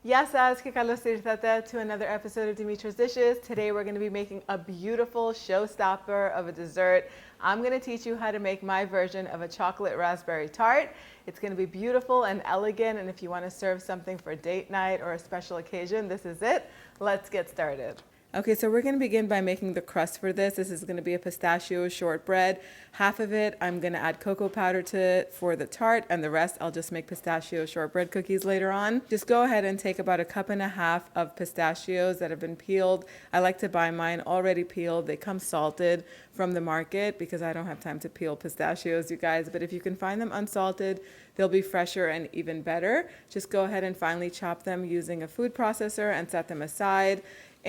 Γεια σας και καλώς ήρθατε to another episode of Dimitra's Dishes. Today we're going to be making a beautiful showstopper of a dessert. I'm going to teach you how to make my version of a chocolate raspberry tart. It's going to be beautiful and elegant, and if you want to serve something for date night or a special occasion, this is it. Let's get started. Okay, so we're going to begin by making the crust for this. This is going to be a pistachio shortbread. Half of it I'm going to add cocoa powder to it for the tart, and the rest I'll just make pistachio shortbread cookies later on. Just go ahead and take about 1.5 cups of pistachios that have been peeled. I like to buy mine already peeled. They come salted from the market because I don't have time to peel pistachios, you guys. But if you can find them unsalted, they'll be fresher and even better. Just go ahead and finely chop them using a food processor and set them aside.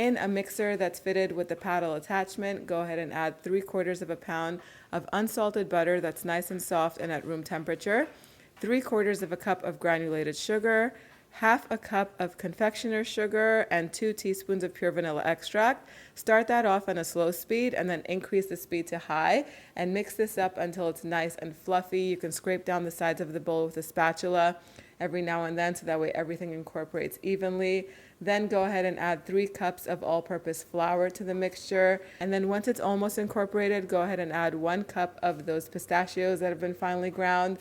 In a mixer that's fitted with the paddle attachment, go ahead and add 3/4 pound of unsalted butter that's nice and soft and at room temperature, 3/4 cup of granulated sugar, half a cup of confectioner sugar, and 2 teaspoons of pure vanilla extract. Start that off on a slow speed and then increase the speed to high and mix this up until it's nice and fluffy. You can scrape down the sides of the bowl with a spatula every now and then so that way everything incorporates evenly. Then go ahead and add 3 cups of all-purpose flour to the mixture. And then once it's almost incorporated, go ahead and add 1 cup of those pistachios that have been finely ground.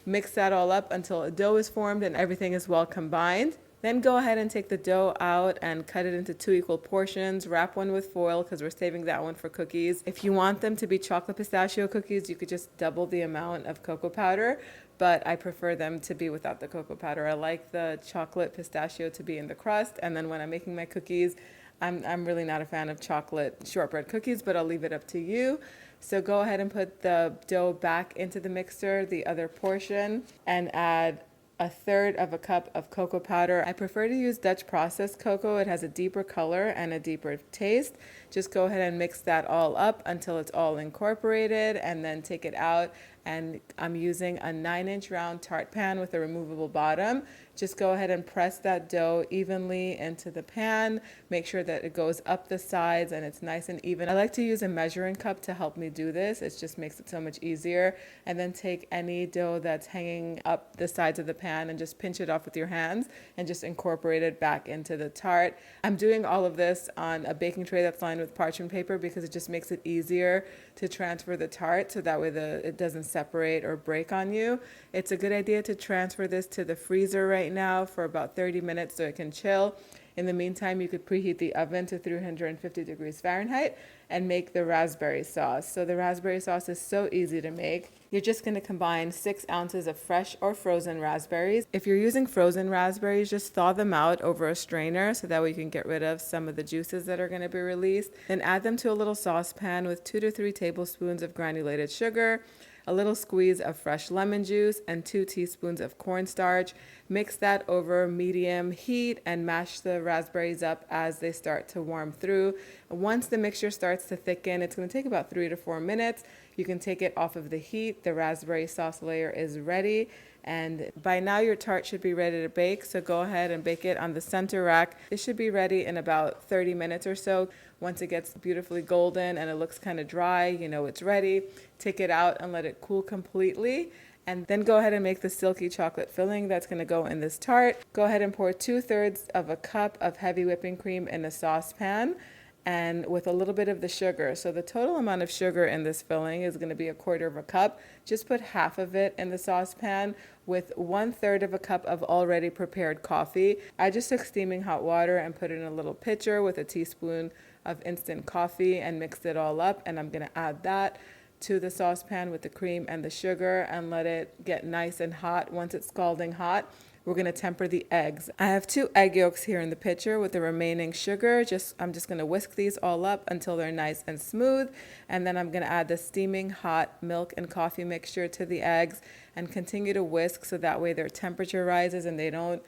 Mix that all up until a dough is formed and everything is well combined. Then go ahead and take the dough out and cut it into 2 equal portions. Wrap one with foil because we're saving that one for cookies. If you want them to be chocolate pistachio cookies, you could just double the amount of cocoa powder, but I prefer them to be without the cocoa powder. I like the chocolate pistachio to be in the crust, and then when I'm making my cookies, I'm really not a fan of chocolate shortbread cookies, but I'll leave it up to you. So go ahead and put the dough back into the mixer, the other portion, and add 1/3 cup of cocoa powder. I prefer to use Dutch processed cocoa. It has a deeper color and a deeper taste. Just go ahead and mix that all up until it's all incorporated and then take it out. And I'm using a 9-inch round tart pan with a removable bottom. Just go ahead and press that dough evenly into the pan. Make sure that it goes up the sides and it's nice and even. I like to use a measuring cup to help me do this. It just makes it so much easier. And then take any dough that's hanging up the sides of the pan and just pinch it off with your hands and just incorporate it back into the tart. I'm doing all of this on a baking tray that's lined with parchment paper because it just makes it easier to transfer the tart so that way it doesn't separate or break on you. It's a good idea to transfer this to the freezer right now for about 30 minutes so it can chill. In the meantime, you could preheat the oven to 350 degrees Fahrenheit and make the raspberry sauce. So the raspberry sauce is so easy to make. You're just going to combine 6 ounces of fresh or frozen raspberries. If you're using frozen raspberries, just thaw them out over a strainer so that way you can get rid of some of the juices that are going to be released. Then add them to a little saucepan with 2 to 3 tablespoons of granulated sugar, a little squeeze of fresh lemon juice, and 2 teaspoons of cornstarch. Mix that over medium heat and mash the raspberries up as they start to warm through. Once the mixture starts to thicken, it's going to take about 3 to 4 minutes. You can take it off of the heat. The raspberry sauce layer is ready. And by now your tart should be ready to bake, so go ahead and bake it on the center rack. It should be ready in about 30 minutes or so. Once it gets beautifully golden and it looks kind of dry, you know it's ready. Take it out and let it cool completely. And then go ahead and make the silky chocolate filling that's going to go in this tart. Go ahead and pour 2/3 cup of heavy whipping cream in a saucepan and with a little bit of the sugar. So the total amount of sugar in this filling is going to be 1/4 cup. Just put half of it in the saucepan with 1/3 cup of already prepared coffee. I just took steaming hot water and put it in a little pitcher with a teaspoon of instant coffee and mixed it all up. And I'm going to add that to the saucepan with the cream and the sugar and let it get nice and hot. Once it's scalding hot, we're going to temper the eggs. I have 2 egg yolks here in the pitcher with the remaining sugar. I'm just going to whisk these all up until they're nice and smooth. And then I'm going to add the steaming hot milk and coffee mixture to the eggs and continue to whisk so that way their temperature rises and they don't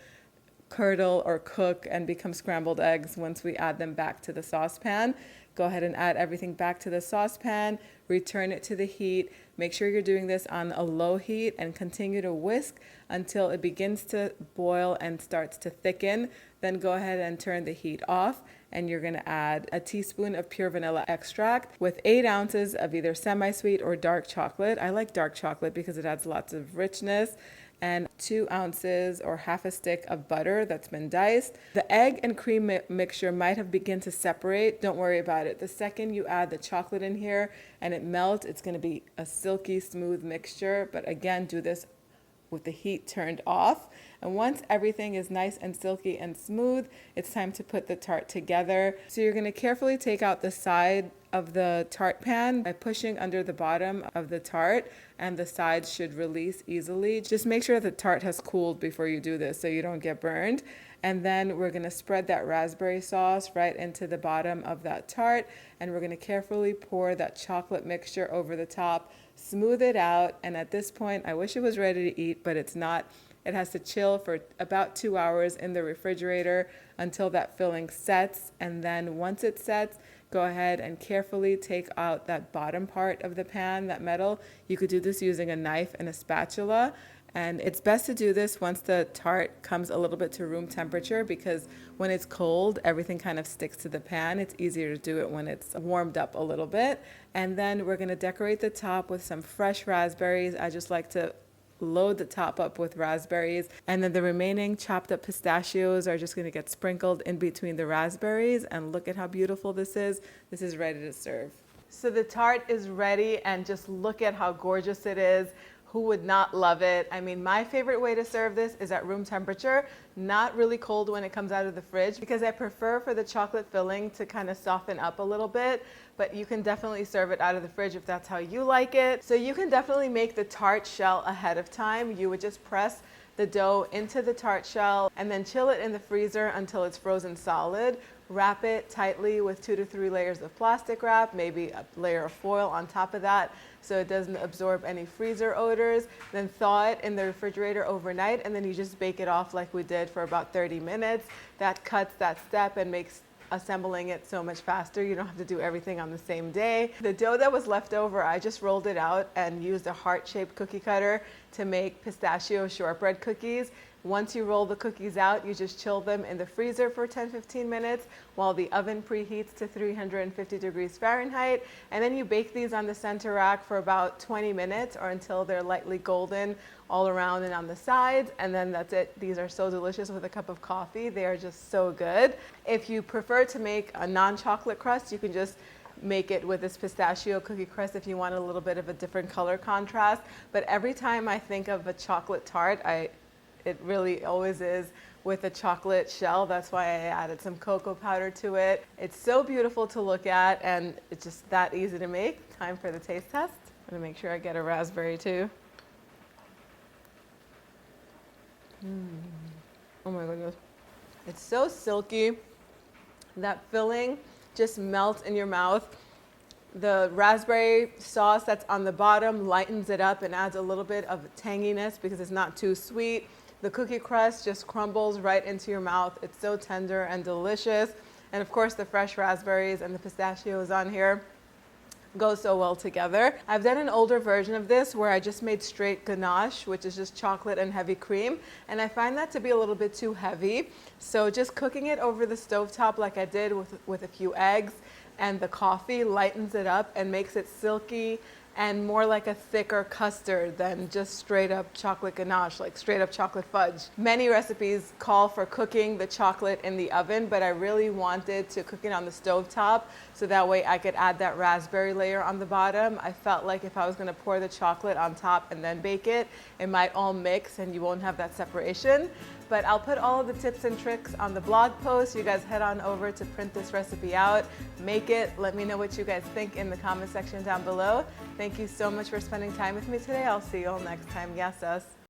curdle or cook and become scrambled eggs once we add them back to the saucepan. Go ahead and add everything back to the saucepan, return it to the heat. Make sure you're doing this on a low heat and continue to whisk until it begins to boil and starts to thicken. Then go ahead and turn the heat off and you're going to add a teaspoon of pure vanilla extract with 8 ounces of either semi-sweet or dark chocolate. I like dark chocolate because it adds lots of richness. and 2 ounces or half a stick of butter that's been diced. The egg and cream mixture might have begun to separate. Don't worry about it. The second you add the chocolate in here and it melts, it's going to be a silky smooth mixture. But again, do this with the heat turned off. And once everything is nice and silky and smooth, it's time to put the tart together. So you're going to carefully take out the side of the tart pan by pushing under the bottom of the tart, and the sides should release easily. Just make sure the tart has cooled before you do this so you don't get burned. And then we're going to spread that raspberry sauce right into the bottom of that tart, and we're going to carefully pour that chocolate mixture over the top, smooth it out, and at this point, I wish it was ready to eat, but it's not. It has to chill for about 2 hours in the refrigerator until that filling sets, and then once it sets, go ahead and carefully take out that bottom part of the pan, that metal. You could do this using a knife and a spatula. And it's best to do this once the tart comes a little bit to room temperature, because when it's cold, everything kind of sticks to the pan. It's easier to do it when it's warmed up a little bit. And then we're going to decorate the top with some fresh raspberries. I just like to load the top up with raspberries, and then the remaining chopped up pistachios are just going to get sprinkled in between the raspberries. And look at how beautiful this is. This is ready to serve. So the tart is ready, and just look at how gorgeous it is. Who would not love it? I mean, my favorite way to serve this is at room temperature, not really cold when it comes out of the fridge, because I prefer for the chocolate filling to kind of soften up a little bit, but you can definitely serve it out of the fridge if that's how you like it. So you can definitely make the tart shell ahead of time. You would just press the dough into the tart shell and then chill it in the freezer until it's frozen solid. Wrap it tightly with 2 to 3 layers of plastic wrap, maybe a layer of foil on top of that so it doesn't absorb any freezer odors. Then thaw it in the refrigerator overnight, and then you just bake it off like we did for about 30 minutes. That cuts that step and makes assembling it so much faster. You don't have to do everything on the same day. The dough that was left over, I just rolled it out and used a heart-shaped cookie cutter to make pistachio shortbread cookies. Once you roll the cookies out, you just chill them in the freezer for 10-15 minutes while the oven preheats to 350 degrees Fahrenheit. And then you bake these on the center rack for about 20 minutes or until they're lightly golden all around and on the sides. And then that's it. These are so delicious with a cup of coffee. They are just so good. If you prefer to make a non-chocolate crust, you can just make it with this pistachio cookie crust if you want a little bit of a different color contrast. But every time I think of a chocolate tart, it really always is with a chocolate shell. That's why I added some cocoa powder to it. It's so beautiful to look at, and it's just that easy to make. Time for the taste test. I'm gonna make sure I get a raspberry too. Oh my goodness. It's so silky. That filling just melts in your mouth. The raspberry sauce that's on the bottom lightens it up and adds a little bit of tanginess because it's not too sweet. The cookie crust just crumbles right into your mouth. It's so tender and delicious. And of course, the fresh raspberries and the pistachios on here go so well together. I've done an older version of this where I just made straight ganache, which is just chocolate and heavy cream. And I find that to be a little bit too heavy. So just cooking it over the stovetop like I did with a few eggs and the coffee lightens it up and makes it silky and more like a thicker custard than just straight up chocolate ganache, like straight up chocolate fudge. Many recipes call for cooking the chocolate in the oven, but I really wanted to cook it on the stovetop so that way I could add that raspberry layer on the bottom. I felt like if I was gonna pour the chocolate on top and then bake it, it might all mix and you won't have that separation. But I'll put all of the tips and tricks on the blog post. You guys head on over to print this recipe out, make it. Let me know what you guys think in the comment section down below. Thank you so much for spending time with me today. I'll see you all next time. Yes, us.